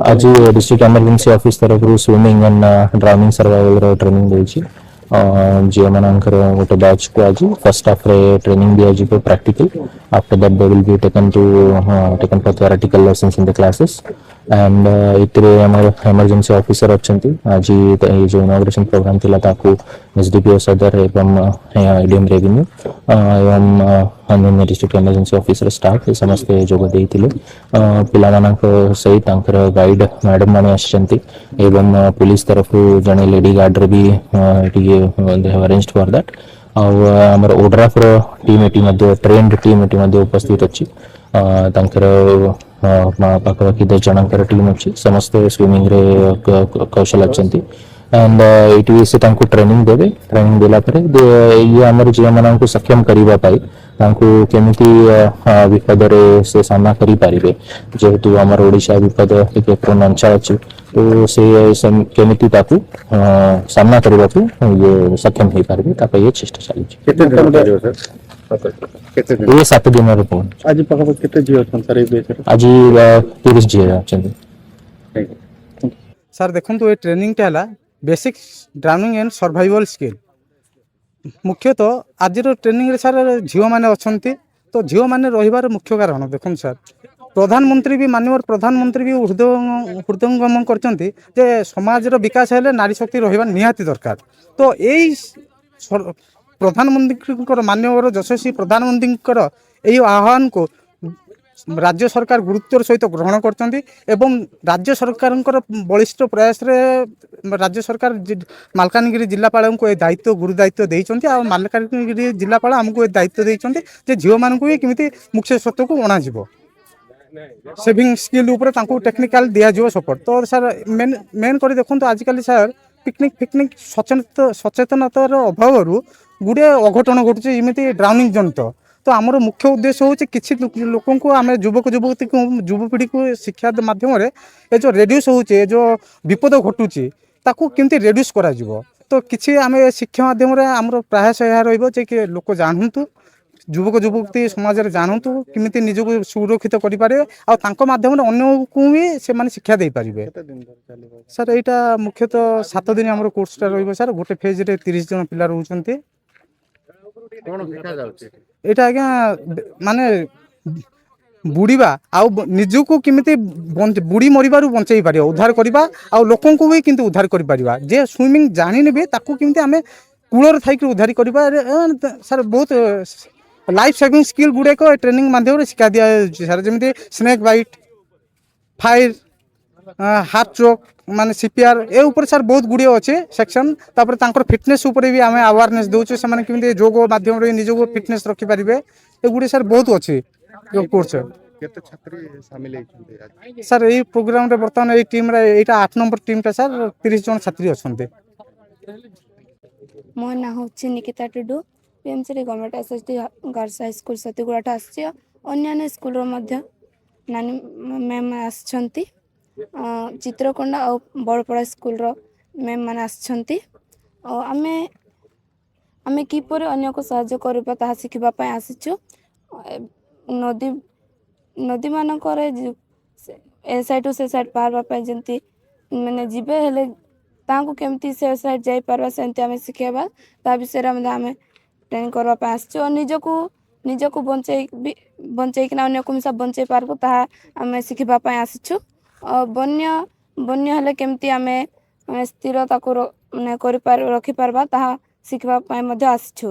आज district emergency office तरफ swimming and drowning survival training देछि झील मानकर गोटे बैच को आज फर्स्ट हाफ रे ट्रेनिंग दिया practical after that they will be taken for theoretical lessons in the classes and इतरे हमर इमरजेंसी ऑफिसर अच्छंती आज जो इनॉग्रेशन प्रोग्राम थिला ताकू एसडीपीओ सदर एवं एडीएम रेवेन्यू एवं अन्य डिस्ट्रिक्ट इमरजेंसी ऑफिसर स्टाफ समस्ते जोग देइथिले पिला मानक सही तांकर गाइड मैडम माने आछंती एवं पुलिस तरफ जने लेडी गार्ड रे भी they have arranged for that आमर ओड्राफ टीम एटी मध्ये ट्रेन्ड टीम एटी मध्ये उपस्थित अछि तांकर पाखापाखि 10 जनकर टीम अच्छी समस्ते स्विमिंग रे कौशल अच्छी एंड ये से तांको ट्रेनिंग देवे ट्रेनिंग देला परे ये आमर झील मानक सक्षम करबा पाई तांको केमिति विपद रे से सामना करि पारिबे जेहेतु आमर ओडिशा विपद एक प्रनंचा अछि तो से केमिति ताकू सामना करबा को ये सक्षम हे पारिबे ताको ये चेष्टा चली केते दिन करियो सर केते दिन ये 7 दिन रिपोर्ट आज पाखा केते जी अछन सर ए बेच आज 30 जी अछन सर देखो तो ये ट्रेनिंग टा basic drowning and survival skill मुख्यतः आज ट्रेनिंग रे सर झील मैंने अच्छा तो झील मैंने रही मुख्य कारण देखो सर प्रधानमंत्री भी माननीय प्रधानमंत्री भी हृदयंगम करते समाज विकास है नारी शक्ति रहा निहाती दरकार तो यही प्रधानमंत्री माननीय यशस्वी प्रधानमंत्री यही आह्वान को राज्य सरकार गुरुत्वर सहित ग्रहण करछंती एवं राज्य सरकार बलिष्ठ प्रयास रे राज्य सरकार मालकानगिरी जिलापाल को ये दायित्व गुरु दायित्व देइछंती आ मालकानगिरी जिलापाल हमको ये दायित्व देइछंती जे झियो मानकु भी किमिति मुख्य सत्व को अणा जिवो सेविंग स्किल ऊपर तांको टेक्निकल दिया जिवो सपोर्ट तो सर मेन करी देखंतु आजिकल सर पिकनिक सचेतनतार अभाव गुड़े अघटन घटुचे इमिति ड्राउनिंग जनित तो आमर मुख्य उद्देश्य हूँ किसी लोक को आम युवक युवती युवपीढ़ी को शिक्षा माध्यम ये जो रेड्यूस होचे जो विपद घटुची ताकू केमती रेड्यूस करा जिवो तो किसी आम शिक्षा माध्यम आमर प्रयास यह रही लोक जानतु युवक युवती समाज में जानतु किमिति निजको सुरक्षित करें आध्यम अन्य को भी से शिक्षा दे पारे सर यहाँ मुख्यतः 7 दिन आम कोर्सटा रही गोटे फेज रे 30 जन पिला रोचंती एटा आज्ञा माने बुड़ीबा आउ निजको किमिति बुड़ी मरिबारु बंचई पारिबा उद्धार करबा आ लोकन को भी किंतु उद्धार करि पारिबा जे स्विमिंग जानि नेबे ताकू किमिति हमें कूलर थाई के उद्धार करबा सर बहुत लाइफ सेविंग स्किल गुडे को ट्रेनिंग माध्यम रे सिखा दिया सर जेमिति snake bite fire heart stroke माने सीपीआर ए ऊपर सर बहुत गुड़िया अच्छे सेक्शन तापर तांकर फिटनेस ऊपर भी आम अवेयरनेस दउछु से माने किमिति योग माध्यम रे निजको फिटनेस रखि पारिबे ए गुडी सर बहुत अच्छे कोर्स केते छात्री शामिल होइछन्ते सर ए प्रोग्राम रे वर्तमान ए टीम रे एटा 8 नंबर टीम ता सर 30 जन छात्री अछन्ते मो ना होछि निकिता टुडू पीएमसी रे government SSD girls high school सतीगुड़ाटा आछि अन्य स्कूल रो मध्य नानी मैम आछन्ती चित्रकोंडा और बड़पड़ा स्कूल रो मैम माने आछन्ती आमे आमे किपर अन्य को सहायता करबा ता सिखबा पय आसिछु नदी नदी मानकर ए साइड टू से साइड पार पय जंती माने जीवे हेले तांको केमती से साइड जाई पारबा सेंती आमे सिखेबा ता विषय में आमे ट्रेनिंग करबा पय आसिछु और निजको बंचै कि अन्य को मिसा बंचै पारबो ता आमे सिखबा पय आसिछु बन्य हेले केमती आमे स्थिरता को रखि पारबा ता सिखबा पय मध्ये आसिछु।